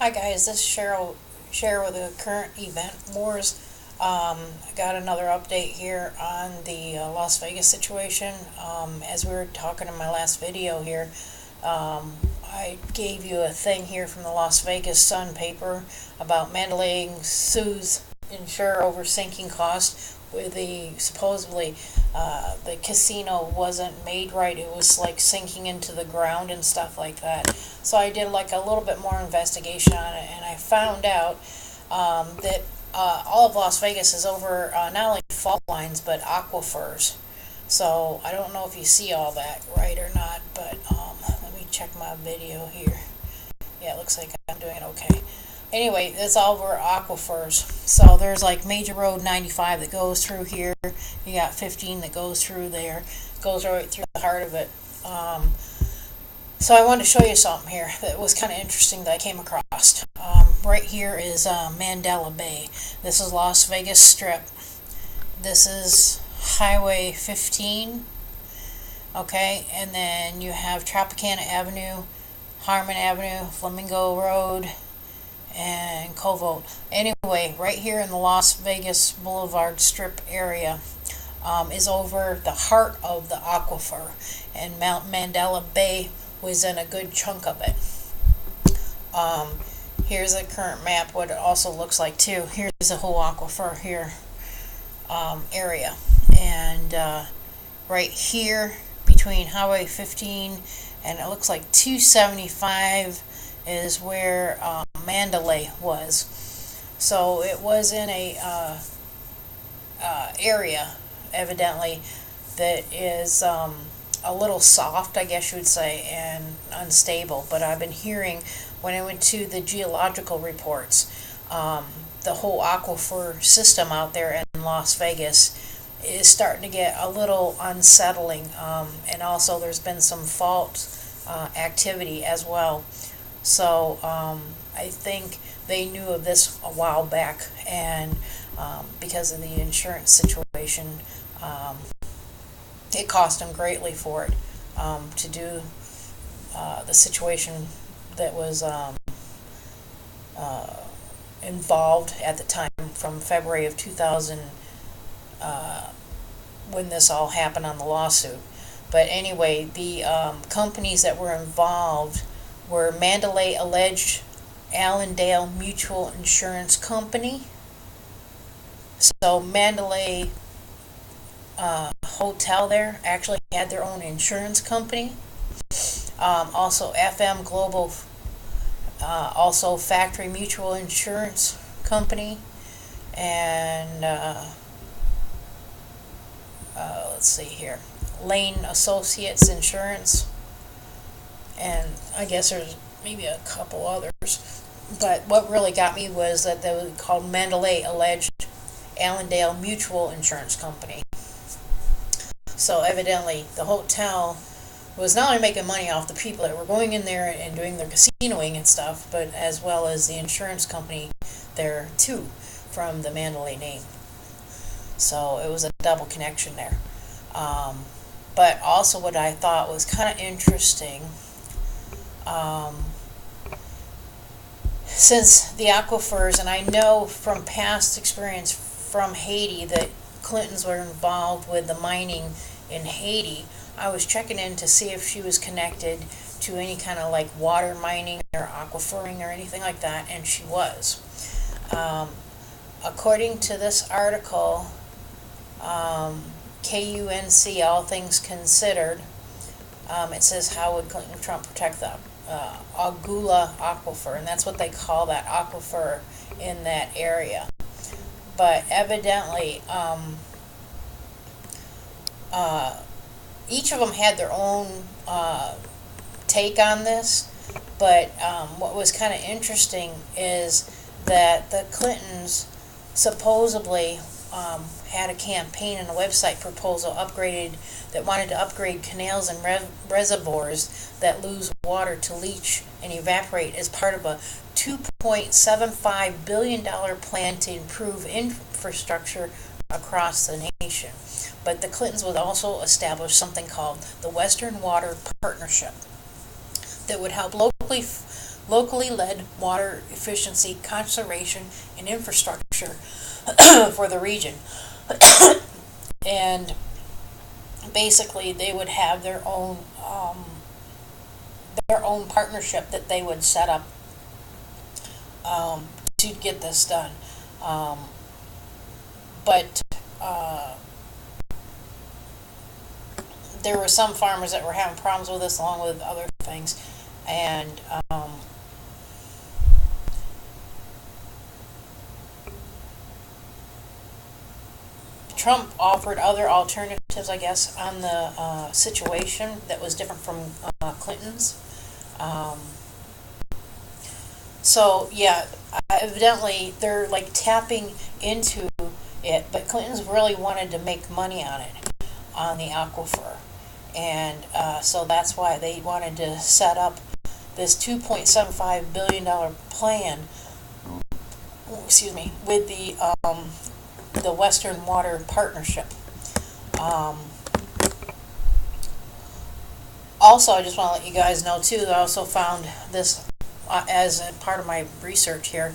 Hi guys, this is Cheryl with the current event wars. I got another update here on the Las Vegas situation. As we were talking in my last video here, I gave you a thing here from the Las Vegas Sun paper about Mandalay sues insurer over sinking cost with the supposedly the casino wasn't made right. It was like sinking into the ground and stuff like that. So I did like a little bit more investigation on it, and I found out that all of Las Vegas is over not only fault lines but aquifers. So I don't know if you see all that right or not, but let me check my video here. Yeah, it looks like I'm doing it okay. Anyway, it's all over aquifers. So there's like Major Road 95 that goes through here. You got 15 that goes through there. Goes right through the heart of it. So I wanted to show you something here that was kind of interesting that I came across. Right here is Mandela Bay. This is Las Vegas Strip. This is Highway 15. Okay, and then you have Tropicana Avenue, Harmon Avenue, Flamingo Road, and Covalt. Anyway, right here in the Las Vegas Boulevard Strip area is over the heart of the aquifer, and Mount Mandela Bay was in a good chunk of it. Here's a current map, what it also looks like too. Here's the whole aquifer here area, and right here between Highway 15 and it looks like 275 is where Mandalay was. So it was in a area, evidently, that is a little soft, I guess you would say, and unstable. But I've been hearing when I went to the geological reports, the whole aquifer system out there in Las Vegas is starting to get a little unsettling, and also there's been some fault activity as well. So I think they knew of this a while back, and because of the insurance situation, it cost them greatly for it to do the situation that was involved at the time from February of 2000 when this all happened on the lawsuit. But anyway, the companies that were involved were Mandalay Alleged Allendale Mutual Insurance Company. So Mandalay Hotel there actually had their own insurance company. Also FM Global, also Factory Mutual Insurance Company, and let's see here, Lane Associates Insurance, and I guess there's maybe a couple others. But what really got me was that they were called Mandalay Alleged Allendale Mutual Insurance Company. So evidently the hotel was not only making money off the people that were going in there and doing their casinoing and stuff, but as well as the insurance company there too, from the Mandalay name. So it was a double connection there. But also what I thought was kind of interesting, since the aquifers, and I know from past experience from Haiti that Clintons were involved with the mining in Haiti, I was checking in to see if she was connected to any kind of like water mining or aquifering or anything like that, and she was. According to this article, KUNC, All Things Considered, it says, how would Clinton Trump protect the Agula Aquifer, and that's what they call that aquifer in that area. But evidently, each of them had their own take on this, but what was kind of interesting is that the Clintons supposedly had a campaign and a website proposal that wanted to upgrade canals and reservoirs that lose water to leach and evaporate as part of a $2.75 billion plan to improve infrastructure across the nation. But the Clintons would also establish something called the Western Water Partnership that would help locally locally led water efficiency, conservation, and infrastructure for the region. And basically, they would have their own partnership that they would set up to get this done. But there were some farmers that were having problems with this, along with other things, and Trump offered other alternatives, I guess, on the situation that was different from Clinton's. So yeah, evidently they're like tapping into it, but Clinton's really wanted to make money on it, on the aquifer, and so that's why they wanted to set up this $2.75 billion plan. Excuse me, with the Western Water Partnership. Also, I just want to let you guys know too that I also found this as a part of my research here.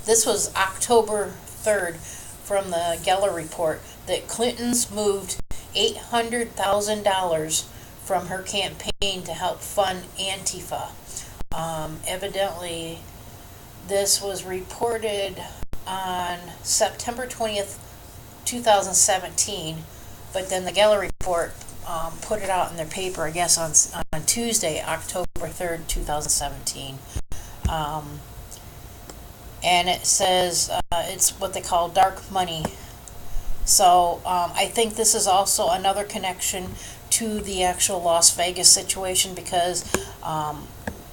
This was October 3rd from the Geller report that Clinton's moved $800,000 from her campaign to help fund Antifa. Evidently, this was reported on September 20th, 2017, but then the Geller report put it out in their paper, I guess, on Tuesday, October 3rd, 2017. And it says it's what they call dark money. So I think this is also another connection to the actual Las Vegas situation, because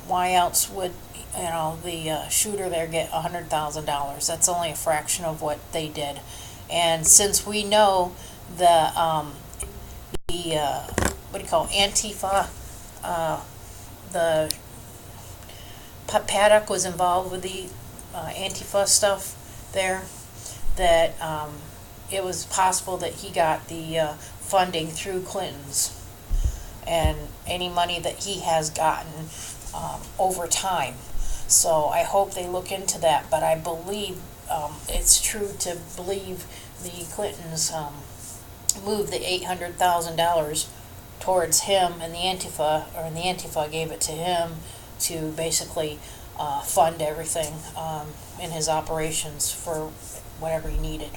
why else would the shooter there get $100,000? That's only a fraction of what they did. And since we know the what do you call Antifa, the Paddock was involved with the Antifa stuff there, that it was possible that he got the funding through Clinton's, and any money that he has gotten over time. So I hope they look into that, but I believe it's true to believe the Clintons moved the $800,000 towards him, and the Antifa gave it to him to basically fund everything in his operations for whatever he needed.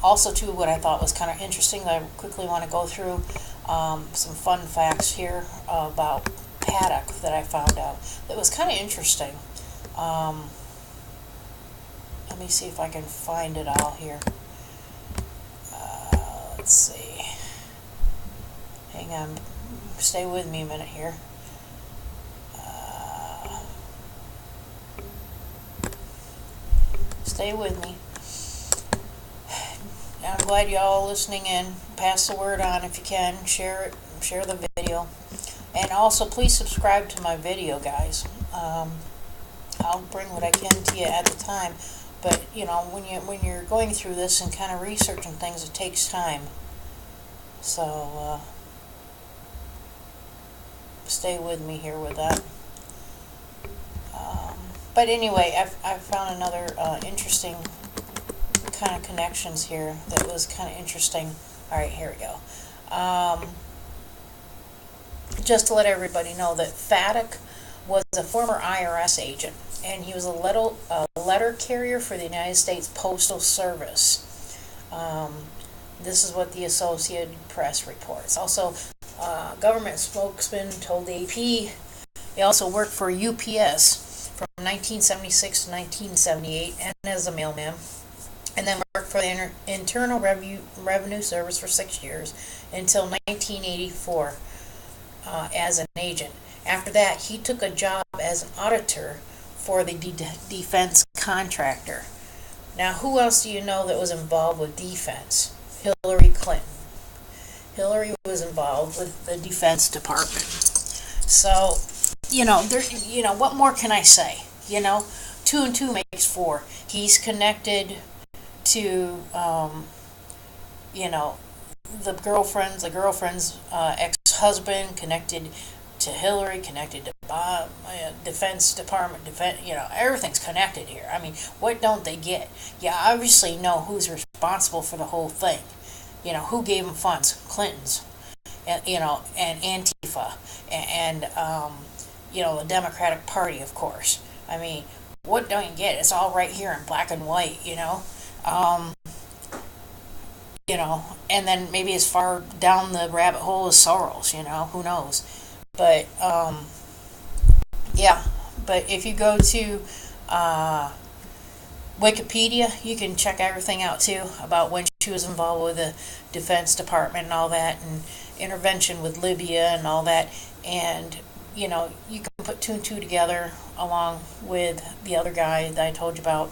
Also, too, what I thought was kind of interesting, I quickly want to go through some fun facts here about Paddock that I found out that was kind of interesting. Let me see if I can find it all here. Let's see. Hang on. Stay with me a minute here. Stay with me. I'm glad y'all listening in. Pass the word on if you can. Share it. Share the video. And also, please subscribe to my video, guys. I'll bring what I can to you at the time. But when you're going through this and kind of researching things, it takes time. So stay with me here with that. But anyway, I found another interesting kind of connections here that was kind of interesting. All right, here we go. Just to let everybody know that Paddock was a former IRS agent, and he was a letter carrier for the United States Postal Service. This is what the Associated Press reports. Also, government spokesman told AP he also worked for UPS from 1976 to 1978 and as a mailman, and then worked for the Internal Revenue Service for 6 years until 1984 as an agent. After that, he took a job as an auditor for the defense contractor. Now, who else do you know that was involved with defense? Hillary Clinton. Hillary was involved with the Defense Department. So, what more can I say? 2 and 2 makes 4. He's connected to, the girlfriend's ex-husband, connected to Hillary, connected to Bob, Defense Department, everything's connected here. I mean, what don't they get? You obviously know who's responsible for the whole thing. Who gave them funds? Clintons, and Antifa, and the Democratic Party, of course. I mean, what don't you get? It's all right here in black and white. Um, and then maybe as far down the rabbit hole as Soros. Who knows? But yeah. But if you go to Wikipedia, you can check everything out too about when she was involved with the Defense Department and all that, and intervention with Libya and all that. And you can put two and two together along with the other guy that I told you about.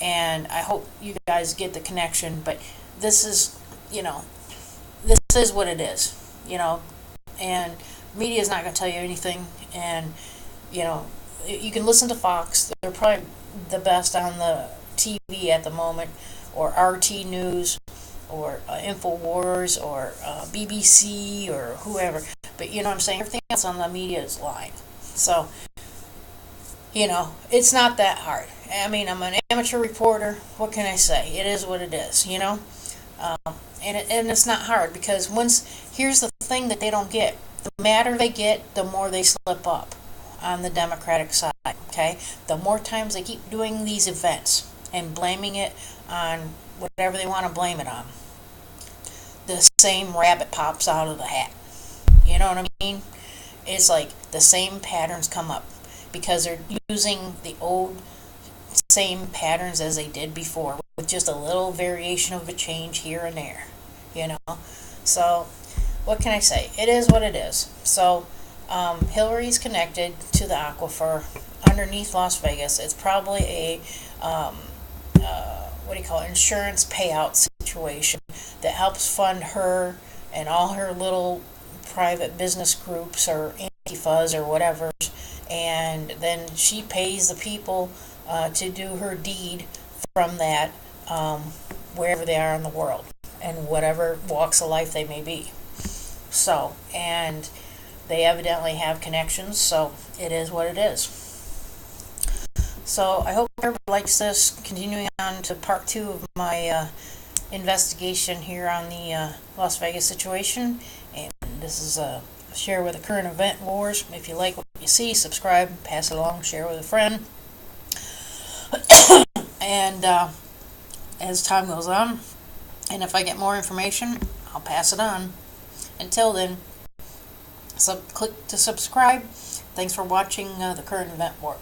And I hope you guys get the connection. But this is, this is what it is, and media is not going to tell you anything. And, you can listen to Fox. They're probably the best on the TV at the moment, or RT News, or InfoWars, or BBC, or whoever. But you know what I'm saying? Everything else on the media is lying. So, it's not that hard. I mean, I'm an amateur reporter. What can I say? It is what it is, and it's not hard, because here's the thing that they don't get. The madder they get, the more they slip up on the Democratic side, okay? The more times they keep doing these events and blaming it on whatever they want to blame it on, the same rabbit pops out of the hat. You know what I mean? It's like the same patterns come up, because they're using the old same patterns as they did before, with just a little variation of a change here and there, So, what can I say? It is what it is. So, Hillary's connected to the aquifer underneath Las Vegas. It's probably a, insurance payout situation that helps fund her and all her little private business groups, or Antifas, or whatever. And then she pays the people to do her deed from that, wherever they are in the world, and whatever walks of life they may be. So, and they evidently have connections, so it is what it is. So I hope everybody likes this. Continuing on to part 2 of my investigation here on the Las Vegas situation. And this is a share with the current event wars. If you like what you see, subscribe, pass it along, share with a friend. And as time goes on, and if I get more information, I'll pass it on. Until then, click to subscribe. Thanks for watching the current event war.